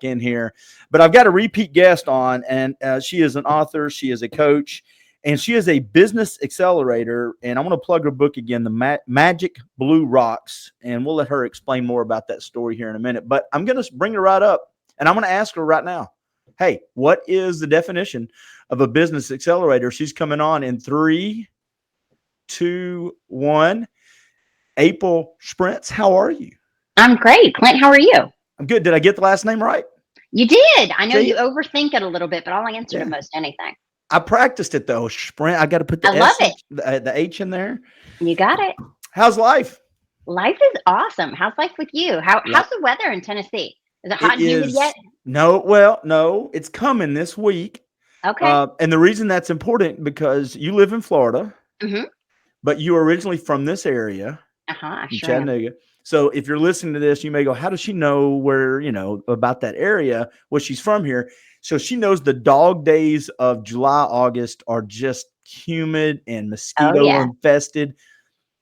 in here. But I've got a repeat guest on, and she is an author. She is a coach, and she is a business accelerator. And I want to plug her book again, The Magic Blue Rocks. And we'll let her explain more about that story here in a minute. But I'm going to bring her right up, and I'm going to ask her right now, hey, what is the definition of a business accelerator? She's coming on in 3, 2, 1. April Shprintz, how are you? I'm great. Clint, how are you? I'm good. Did I get the last name right? You did. I know you overthink it a little bit, but I'll answer to most anything. I practiced it though. Sprint. I got to put the the H in there. You got it. How's life? Life is awesome. How's life with you? How's the weather in Tennessee? Is it hot and humid yet? No, it's coming this week. Okay. And the reason that's important because you live in Florida, but you are originally from this area, Chattanooga. So if you're listening to this, you may go, how does she know where, about that area? Well, she's from here. So she knows the dog days of July, August are just humid and mosquito infested.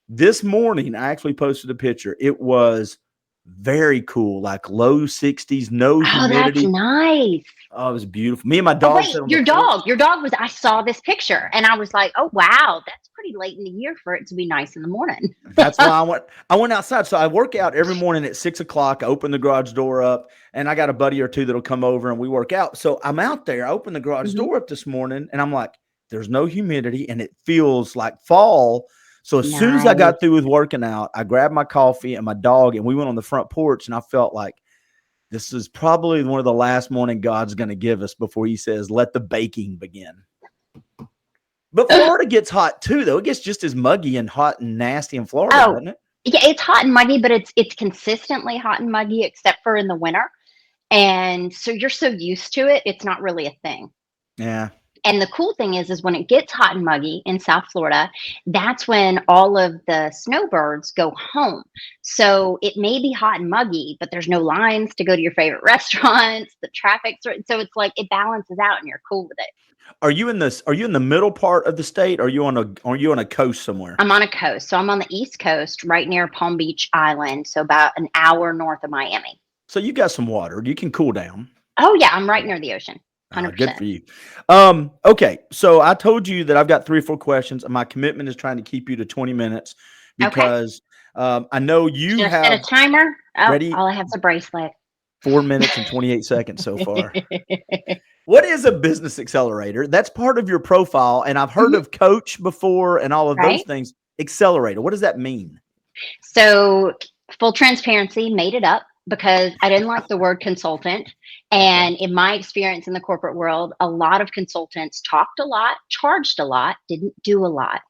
This morning, I actually posted a picture. It was very cool, like low 60s, no humidity. That's nice. Oh, it was beautiful. Me and my dog. Your dog was, I saw this picture and I was like, oh, wow, that's pretty late in the year for it to be nice in the morning. That's why I went outside. So I work out every morning at 6 o'clock. I open the garage door up and I got a buddy or two that'll come over and we work out. So I'm out there. I opened the garage door up this morning and I'm like, there's no humidity and it feels like fall. So as soon as I got through with working out, I grabbed my coffee and my dog and we went on the front porch and I felt like this is probably one of the last morning God's going to give us before he says, let the baking begin. But Florida gets hot too, though. It gets just as muggy and hot and nasty in Florida, doesn't it? Yeah, it's hot and muggy, but it's consistently hot and muggy except for in the winter. And so you're so used to it, it's not really a thing. Yeah. And the cool thing is when it gets hot and muggy in South Florida, that's when all of the snowbirds go home. So it may be hot and muggy, but there's no lines to go to your favorite restaurants. The traffic's so it's like it balances out and you're cool with it. Are you in the middle part of the state? Or are you on a coast somewhere? I'm on a coast. So I'm on the East Coast, right near Palm Beach Island. So about an hour north of Miami. So you got some water. You can cool down. Oh yeah, I'm right near the ocean. 100%. Good for you. Okay, so I told you that I've got 3 or 4 questions, and my commitment is trying to keep you to 20 minutes because I know you have set a timer. Ready? All I have is a bracelet. 4 minutes and 28 seconds so far. What is a business accelerator? That's part of your profile, and I've heard of coach before and all of those things. Accelerator, what does that mean? So, full transparency, made it up because I didn't like the word consultant. And in my experience in the corporate world, a lot of consultants talked a lot, charged a lot, didn't do a lot.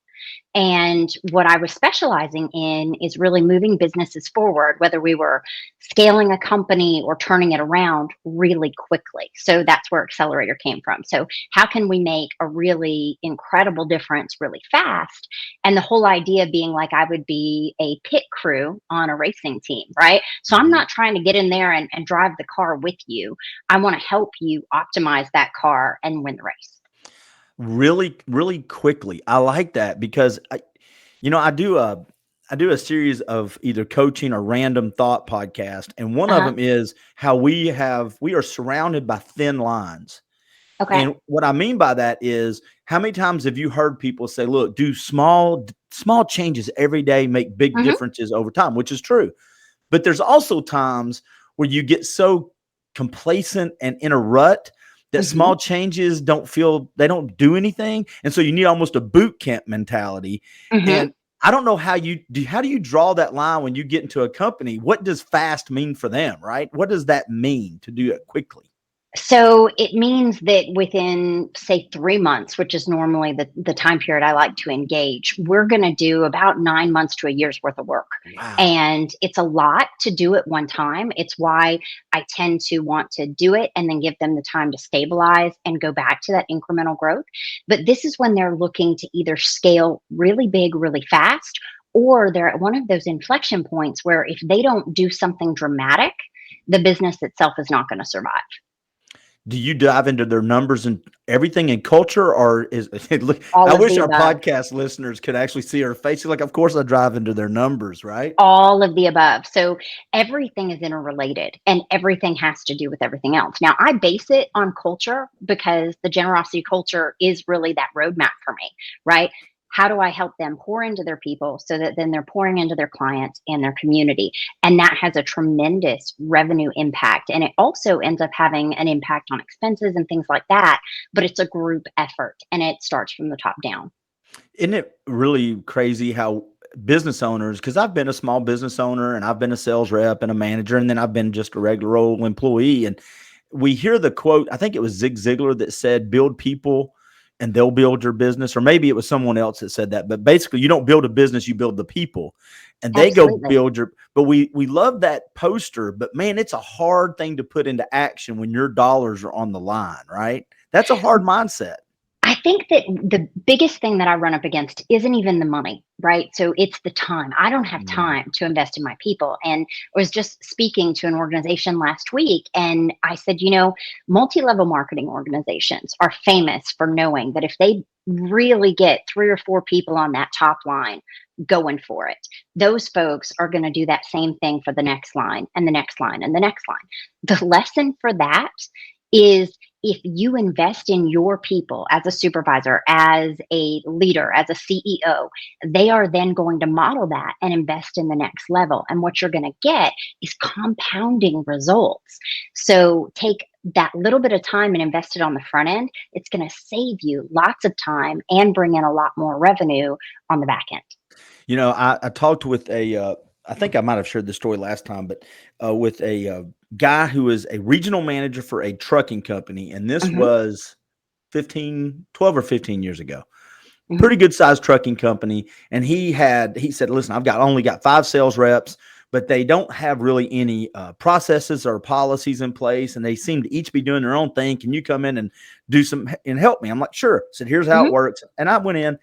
And what I was specializing in is really moving businesses forward, whether we were scaling a company or turning it around really quickly. So that's where Accelerator came from. So how can we make a really incredible difference really fast? And the whole idea being like I would be a pit crew on a racing team, right? So I'm not trying to get in there and drive the car with you. I want to help you optimize that car and win the race. Really, really quickly. I like that because I do a series of either coaching or random thought podcast. And one of them is how we are surrounded by thin lines. Okay. And what I mean by that is how many times have you heard people say, look, do small changes every day, make big differences over time, which is true. But there's also times where you get so complacent and in a rut that small changes don't do anything. And so you need almost a boot camp mentality. And I don't know how do you draw that line when you get into a company? What does fast mean for them, right? What does that mean to do it quickly? So it means that within, say, 3 months, which is normally the time period I like to engage, we're going to do about 9 months to a year's worth of work. Wow. And it's a lot to do at one time. It's why I tend to want to do it and then give them the time to stabilize and go back to that incremental growth. But this is when they're looking to either scale really big, really fast, or they're at one of those inflection points where if they don't do something dramatic, the business itself is not going to survive. Do you dive into their numbers and everything in culture, or is look, I All of wish the our above. podcast listeners could actually see her face. She's like, of course I drive into their numbers, right? All of the above. So everything is interrelated and everything has to do with everything else. Now, I base it on culture because the generosity culture is really that roadmap for me, right? How do I help them pour into their people so that then they're pouring into their clients and their community? And that has a tremendous revenue impact. And it also ends up having an impact on expenses and things like that. But it's a group effort and it starts from the top down. Isn't it really crazy how business owners, because I've been a small business owner and I've been a sales rep and a manager, and then I've been just a regular old employee. And we hear the quote, I think it was Zig Ziglar that said, build people and they'll build your business. Or maybe it was someone else that said that. But basically, you don't build a business, you build the people and they go Absolutely. build your. But we love that poster. But man, it's a hard thing to put into action when your dollars are on the line, right? That's a hard mindset. I think that the biggest thing that I run up against isn't even the money, right? So it's the time. I don't have Mm, time to invest in my people. And I was just speaking to an organization last week, and I said, multi level marketing organizations are famous for knowing that if they really get 3 or 4 people on that top line going for it, those folks are going to do that same thing for the next line and the next line and the next line. The lesson for that is if you invest in your people as a supervisor, as a leader, as a CEO, they are then going to model that and invest in the next level. And what you're going to get is compounding results. So take that little bit of time and invest it on the front end. It's going to save you lots of time and bring in a lot more revenue on the back end. I talked with I think I might have shared this story last time, but with a guy who is a regional manager for a trucking company. And this Hmm. was 12 or 15 years ago. Hmm. Pretty good sized trucking company. And he said, listen, only got 5 sales reps, but they don't have really any processes or policies in place. And they seem to each be doing their own thing. Can you come in and do some and help me? I'm like, sure. I said, here's how it Hmm. works. And I went in,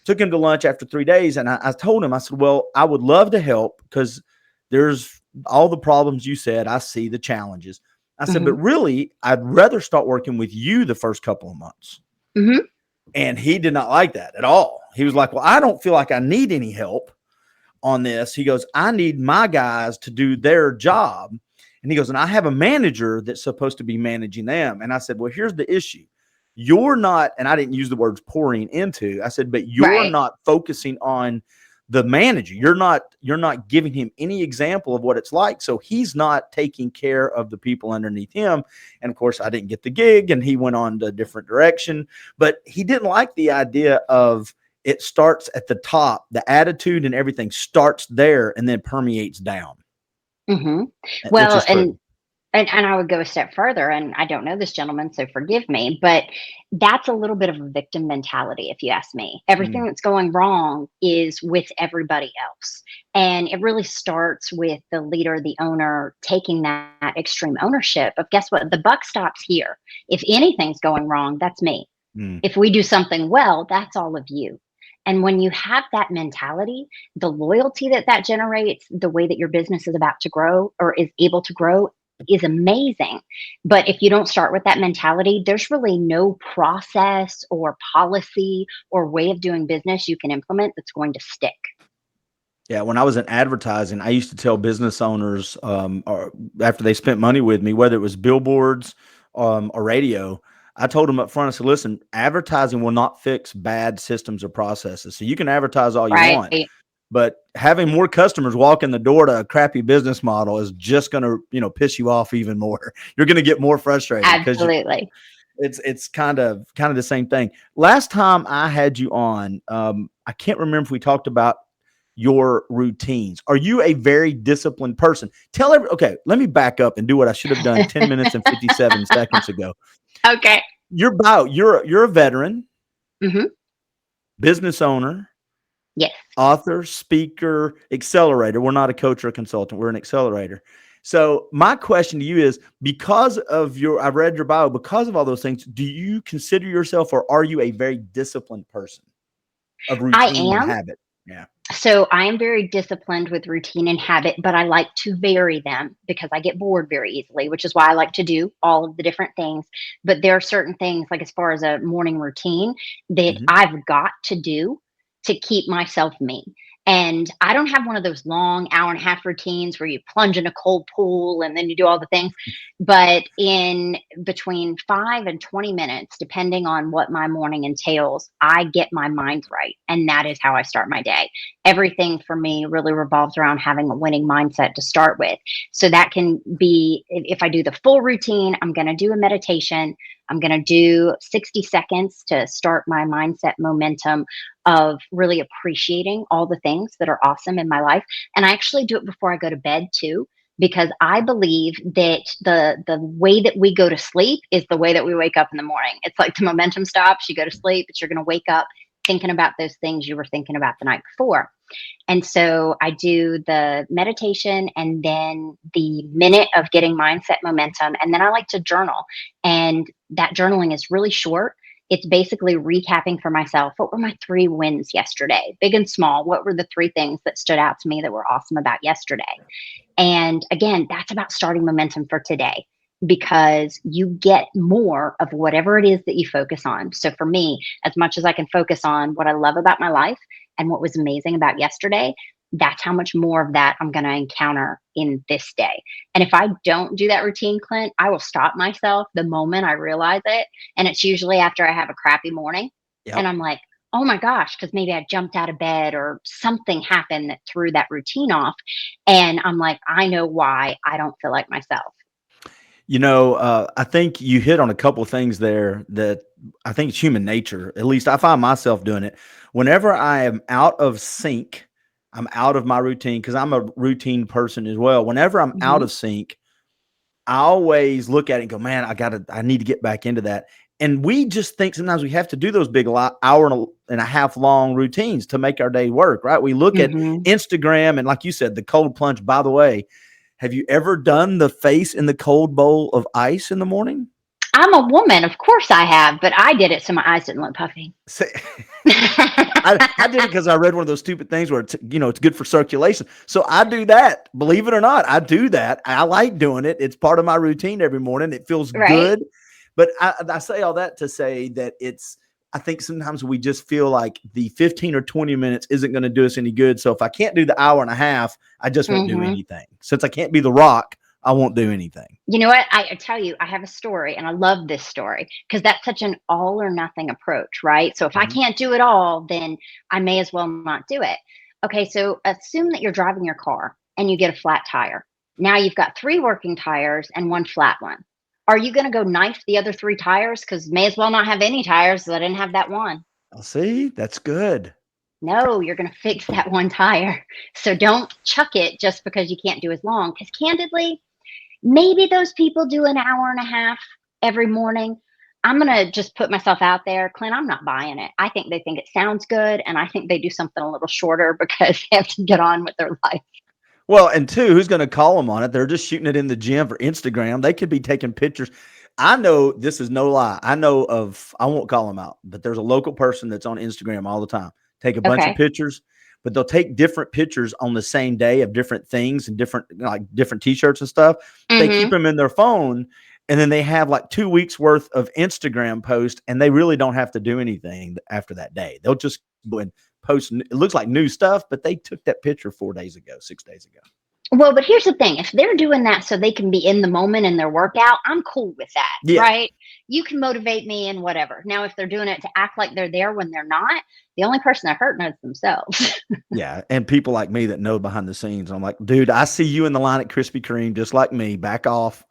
took him to lunch after 3 days. And I told him, I said, well, I would love to help because there's all the problems you said. I see the challenges. I said, but Hmm. really, I'd rather start working with you the first couple of months. Hmm. And he did not like that at all. He was like, well, I don't feel like I need any help on this. He goes, I need my guys to do their job. And he goes, and I have a manager that's supposed to be managing them. And I said, well, here's the issue. You're not, and I didn't use the words pouring into, I said, but you're Right. not focusing on the manager. You're not giving him any example of what it's like. So he's not taking care of the people underneath him. And of course, I didn't get the gig and he went on to a different direction. But he didn't like the idea of it starts at the top. The attitude and everything starts there and then permeates down, Hmm. which Well, is and true. And I would go a step further, and I don't know this gentleman, so forgive me, but that's a little bit of a victim mentality, if you ask me. Everything Mm. that's going wrong is with everybody else. And it really starts with the leader, the owner, taking that extreme ownership of guess what? The buck stops here. If anything's going wrong, that's me. Mm. If we do something well, that's all of you. And when you have that mentality, the loyalty that that generates, the way that your business is about to grow or is able to grow is amazing. But if you don't start with that mentality, there's really no process or policy or way of doing business you can implement that's going to stick. Yeah, when I was in advertising, I used to tell business owners, or after they spent money with me, whether it was billboards or radio, I told them up front, I said, listen, advertising will not fix bad systems or processes. So you can advertise all you want, Right. but having more customers walk in the door to a crappy business model is just going to, piss you off even more. You're going to get more frustrated because Absolutely. it's kind of the same thing. Last time I had you on, I can't remember if we talked about your routines. Are you a very disciplined person? Okay, let me back up and do what I should have done 10 minutes and 57 seconds ago. Okay. You're a veteran, Hmm. business owner, Yes. author, speaker, accelerator. We're not a coach or a consultant. We're an accelerator. So my question to you is, because of I've read your bio, because of all those things, do you consider yourself, or are you a very disciplined person of I routine and am. habit? Yeah. So I am very disciplined with routine and habit, but I like to vary them because I get bored very easily, which is why I like to do all of the different things. But there are certain things, like as far as a morning routine, that Mhm. I've got to do to keep myself me. And I don't have one of those long hour and a half routines where you plunge in a cold pool and then you do all the things. But in between 5 and 20 minutes, depending on what my morning entails, I get my mind right. And that is how I start my day. Everything for me really revolves around having a winning mindset to start with. So that can be, if I do the full routine, I'm going to do a meditation. I'm going to do 60 seconds to start my mindset momentum of really appreciating all the things that are awesome in my life. And I actually do it before I go to bed too, because I believe that the way that we go to sleep is the way that we wake up in the morning. It's like the momentum stops, you go to sleep, but you're going to wake up thinking about those things you were thinking about the night before. And so I do the meditation and then the minute of getting mindset momentum. And then I like to journal. And that journaling is really short. It's basically recapping for myself. What were my 3 wins yesterday, big and small? What were the 3 things that stood out to me that were awesome about yesterday? And again, that's about starting momentum for today because you get more of whatever it is that you focus on. So for me, as much as I can focus on what I love about my life and what was amazing about yesterday, that's how much more of that I'm going to encounter in this day. And if I don't do that routine, Clint, I will stop myself the moment I realize it. And it's usually after I have a crappy morning and Yep. I'm like, oh my gosh, because maybe I jumped out of bed or something happened that threw that routine off. And I'm like, I know why I don't feel like myself. I think you hit on a couple of things there that I think it's human nature. At least I find myself doing it. Whenever I am out of sync, I'm out of my routine because I'm a routine person as well. Whenever I'm out Mhm. of sync, I always look at it and go, man, I need to get back into that. And we just think sometimes we have to do those big hour and a half long routines to make our day work, right? We look at Mhm. Instagram and, like you said, the cold plunge. By the way, have you ever done the face in the cold bowl of ice in the morning? I'm a woman, of course I have, but I did it so my eyes didn't look puffy. Say, I did it because I read one of those stupid things where it's good for circulation. So I do that. Believe it or not, I do that. I like doing it. It's part of my routine every morning. It feels Right? good. But I say all that to say that I think sometimes we just feel like the 15 or 20 minutes isn't going to do us any good. So if I can't do the hour and a half, I just won't do Mhm. anything. Since I can't be the rock, I won't do anything. You know what? I tell you, I have a story, and I love this story because that's such an all or nothing approach, right? So if I Mhm. can't do it all, then I may as well not do it. Okay, so assume that you're driving your car and you get a flat tire. Now you've got 3 working tires and 1 flat one. Are you going to go knife the other 3 tires? Because may as well not have any tires, so I didn't have that one. I'll see. That's good. No, you're going to fix that 1 tire. So don't chuck it just because you can't do as long. Because candidly, maybe those people do an hour and a half every morning. I'm going to just put myself out there. Clint, I'm not buying it. I think they think it sounds good. And I think they do something a little shorter because they have to get on with their life. Well, and two, who's going to call them on it? They're just shooting it in the gym for Instagram. They could be taking pictures. I know this is no lie. I won't call them out, but there's a local person that's on Instagram all the time. Take a bunch of Okay. pictures, but they'll take different pictures on the same day of different things and different t-shirts and stuff. They keep Mm-hmm. them in their phone, and then they have like 2 weeks worth of Instagram posts, and they really don't have to do anything after that day. They'll just go and post. It looks like new stuff, but they took that picture 4 days ago, 6 days ago. Well, but here's the thing. If they're doing that so they can be in the moment in their workout, I'm cool with that, Yeah. right? You can motivate me and whatever. Now, if they're doing it to act like they're there when they're not, the only person they're hurting is themselves. Yeah, and people like me that know behind the scenes, I'm like, dude, I see you in the line at Krispy Kreme, just like me. Back off.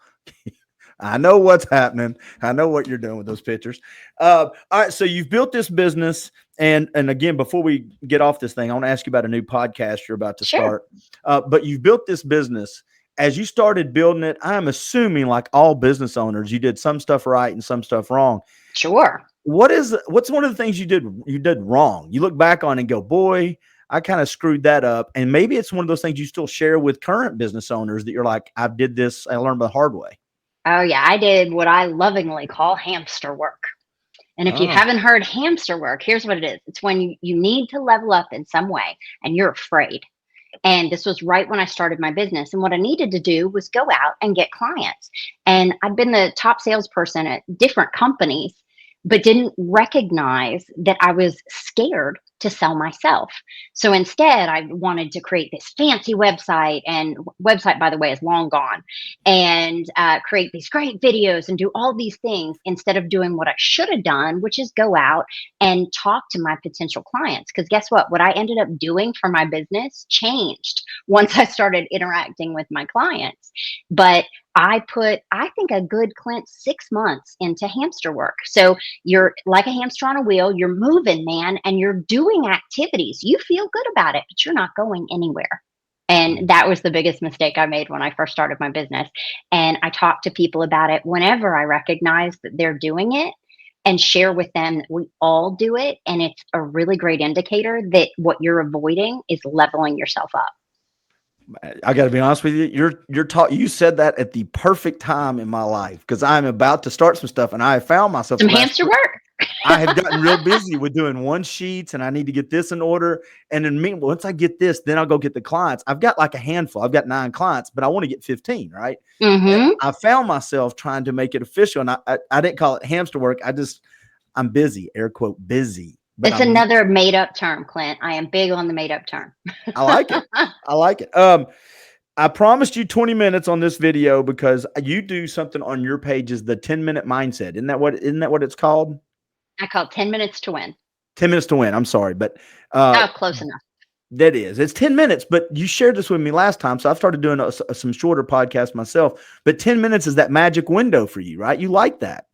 I know what's happening. I know what you're doing with those pictures. All right, so you've built this business, and again, before we get off this thing, I want to ask you about a new podcast you're about to Sure. start. But you've built this business. As you started building it, I'm assuming, like all business owners, you did some stuff right and some stuff wrong. Sure. What's one of the things you did wrong? You look back on and go, boy, I kind of screwed that up. And maybe it's one of those things you still share with current business owners that you're like, I did this, I learned the hard way. Oh, yeah. I did what I lovingly call hamster work. And if you Oh, haven't heard hamster work, here's what it is. It's when you need to level up in some way and you're afraid. And this was right when I started my business. And what I needed to do was go out and get clients. And I'd been the top salesperson at different companies, but didn't recognize that I was scared to sell myself. So instead, I wanted to create this fancy website, and website, by the way, is long gone, and create these great videos and do all these things instead of doing what I should have done, which is go out and talk to my potential clients. Because guess what? What I ended up doing for my business changed once I started interacting with my clients. But I think, a good Clint 6 months into hamster work. So you're like a hamster on a wheel, you're moving, man, and you're doing activities. You feel good about it, but you're not going anywhere. And that was the biggest mistake I made when I first started my business. And I talk to people about it whenever I recognize that they're doing it, and share with them that we all do it. And it's a really great indicator that what you're avoiding is leveling yourself up. I got to be honest with you. You said that at the perfect time in my life, because I'm about to start some stuff, and I found myself Some hamster work. I have gotten real busy with doing one sheets, and I need to get this in order. And then once I get this, then I'll go get the clients. I've got like a handful. I've got 9 clients, but I want to get 15, right? And Mm-hmm. I found myself trying to make it official, and I didn't call it hamster work. I'm busy, air quote busy, but It's another made up term, Clint. I am big on the made up term. I like it. I like it. I promised you 20 minutes on this video because you do something on your page, is the 10-minute mindset. Isn't that what it's called? I call it 10 minutes to win. 10 minutes to win. I'm sorry, but Oh, close enough. it's 10 minutes, but you shared this with me last time. So I've started doing some shorter podcasts myself, but 10 minutes is that magic window for you, right? You like that.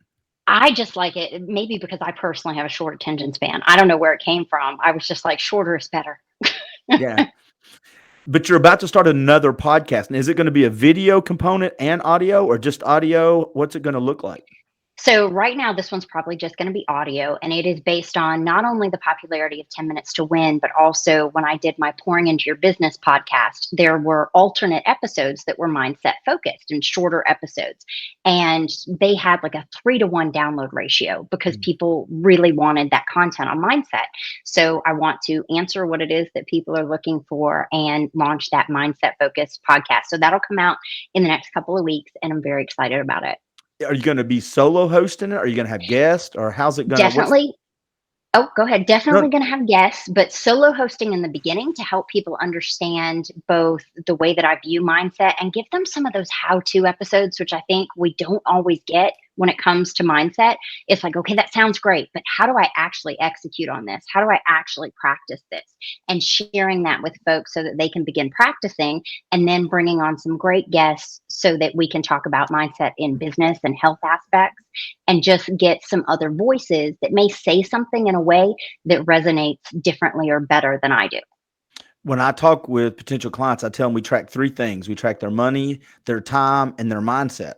I just like it, maybe because I personally have a short attention span. I don't know where it came from. I was just like, shorter is better. Yeah. But you're about to start another podcast. And is it going to be a video component and audio, or just audio? What's it going to look like? So right now, this one's probably just going to be audio, and it is based on not only the popularity of 10 Minutes to Win, but also when I did my Pouring Into Your Business podcast, there were alternate episodes that were mindset focused and shorter episodes. And they had like a 3-to-1 download ratio because people really wanted that content on mindset. So I want to answer what it is that people are looking for and launch that mindset focused podcast. So that'll come out in the next couple of weeks, and I'm very excited about it. Are you going to be solo hosting it? Are you going to have guests, or how's it going to? Definitely. Oh, go ahead. Definitely No, going to have guests, but solo hosting in the beginning to help people understand both the way that I view mindset and give them some of those how-to episodes, which I think we don't always get when it comes to mindset. It's like, okay, that sounds great, but how do I actually execute on this? How do I actually practice this? And sharing that with folks so that they can begin practicing, and then bringing on some great guests so that we can talk about mindset in business and health aspects, and just get some other voices that may say something in a way that resonates differently or better than I do. when I talk with potential clients, I tell them we track 3 things. We track their money, their time, and their mindset.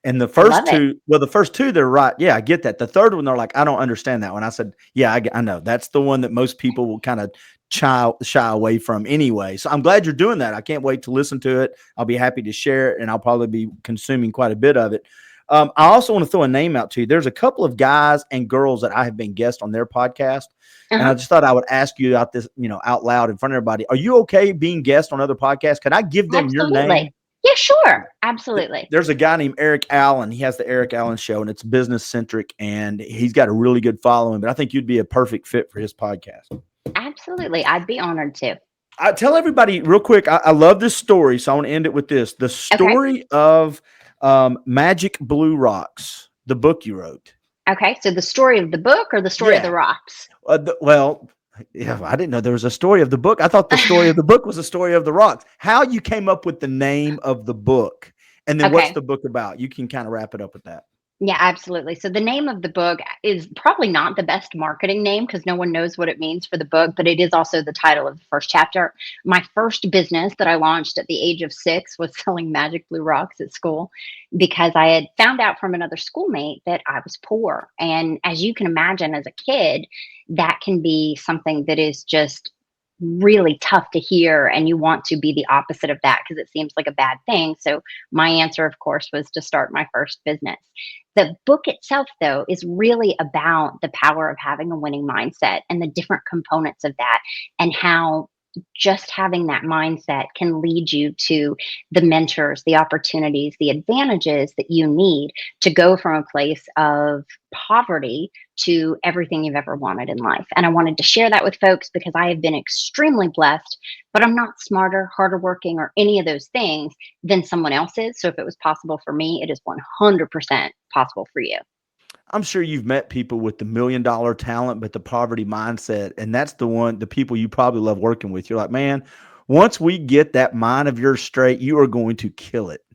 And the I first love it. 2, well, the first 2, they're right. Yeah, I get that. The third one, they're like, I don't understand that one. I said, yeah, I know. That's the one that most people will kind of shy away from anyway. So I'm glad you're doing that. I can't wait to listen to it. I'll be happy to share it, and I'll probably be consuming quite a bit of it. I also want to throw a name out to you. There's a couple of guys and girls that I have been guests on their podcast. And I Uh-huh. just thought I would ask you out this, out loud in front of everybody. Are you okay being guest on other podcasts? Can I give them your name? Absolutely. Yeah, sure. Absolutely. There's a guy named Eric Allen. He has the Eric Allen Show, and it's business centric, and he's got a really good following. But I think you'd be a perfect fit for his podcast. Absolutely. I'd be honored to. I tell everybody real quick. I love this story, so I want to end it with this: the Okay. story of Magic Blue Rocks, the book you wrote. Okay. So the story of the book or the story of the Yeah. rocks? Well, yeah, I didn't know there was a story of the book. I thought the story of the book was a story of the rocks. How you came up with the name of the book, and then what's Okay. the book about? You can kind of wrap it up with that. Yeah, absolutely. So the name of the book is probably not the best marketing name because no one knows what it means for the book, but it is also the title of the first chapter. My first business that I launched at the age of 6 was selling magic blue rocks at school because I had found out from another schoolmate that I was poor. And as you can imagine, as a kid, that can be something that is just really tough to hear, and you want to be the opposite of that because it seems like a bad thing. So my answer, of course, was to start my first business. The book itself, though, is really about the power of having a winning mindset and the different components of that, and how just having that mindset can lead you to the mentors, the opportunities, the advantages that you need to go from a place of poverty to everything you've ever wanted in life. And I wanted to share that with folks because I have been extremely blessed, but I'm not smarter, harder working, or any of those things than someone else is. So if it was possible for me, it is 100% possible for you. I'm sure you've met people with the $1 million talent, but the poverty mindset. And that's the people you probably love working with. You're like, man, once we get that mind of yours straight, you are going to kill it.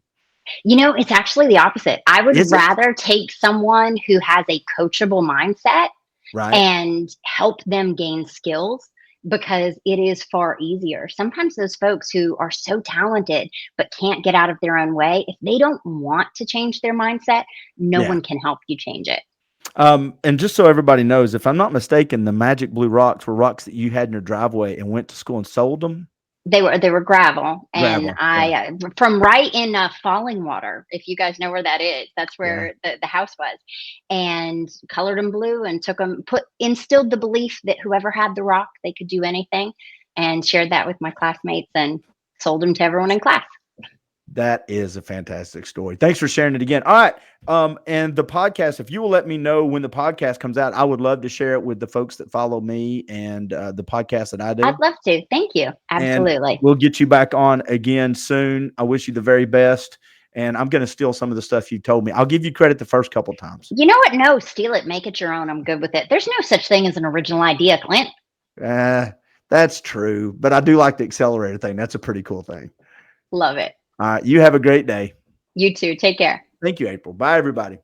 It's actually the opposite. I would Is it? rather take someone who has a coachable mindset Right. and help them gain skills, because it is far easier. Sometimes those folks who are so talented but can't get out of their own way, if they don't want to change their mindset, no Yeah. one can help you change it. And just so everybody knows, if I'm not mistaken, the magic blue rocks were rocks that you had in your driveway and went to school and sold them. They were gravel, and Gravel. Yeah. I from right in Falling Water, if you guys know where that is, that's Yeah. where the house was, and colored them blue and took them, put instilled the belief that whoever had the rock, they could do anything, and shared that with my classmates and sold them to everyone in class. That is a fantastic story. Thanks for sharing it again. All right. And the podcast, if you will let me know when the podcast comes out, I would love to share it with the folks that follow me and the podcast that I I'd do. love to. Thank you. And Absolutely. we'll get you back on again soon. I wish you the very best. And I'm going to steal some of the stuff you told me. I'll give you credit the first couple of times. You know what? No, steal it, make it your own. I'm good with it. There's no such thing as an original idea, Clint. Uh, that's true. But I do like the accelerator thing. That's a pretty cool thing. Love it. All right. You have a great day. You too. Take care. Thank you, April. Bye, everybody.